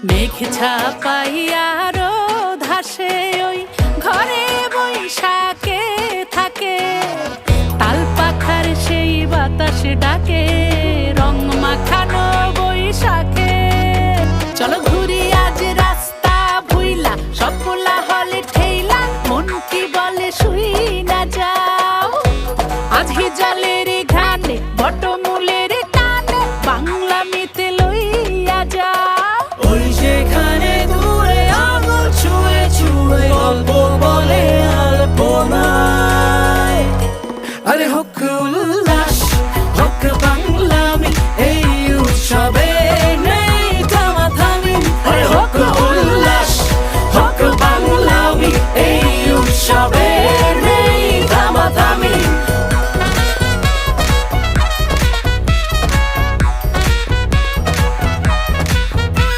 মেঘ ছাপাইয়া রোদ হাসে ওই ঘরে বৈশাখে থাকে, তাল পাখার সেই বাতাস ডাকে রং মাখানো বৈশাখে। চলো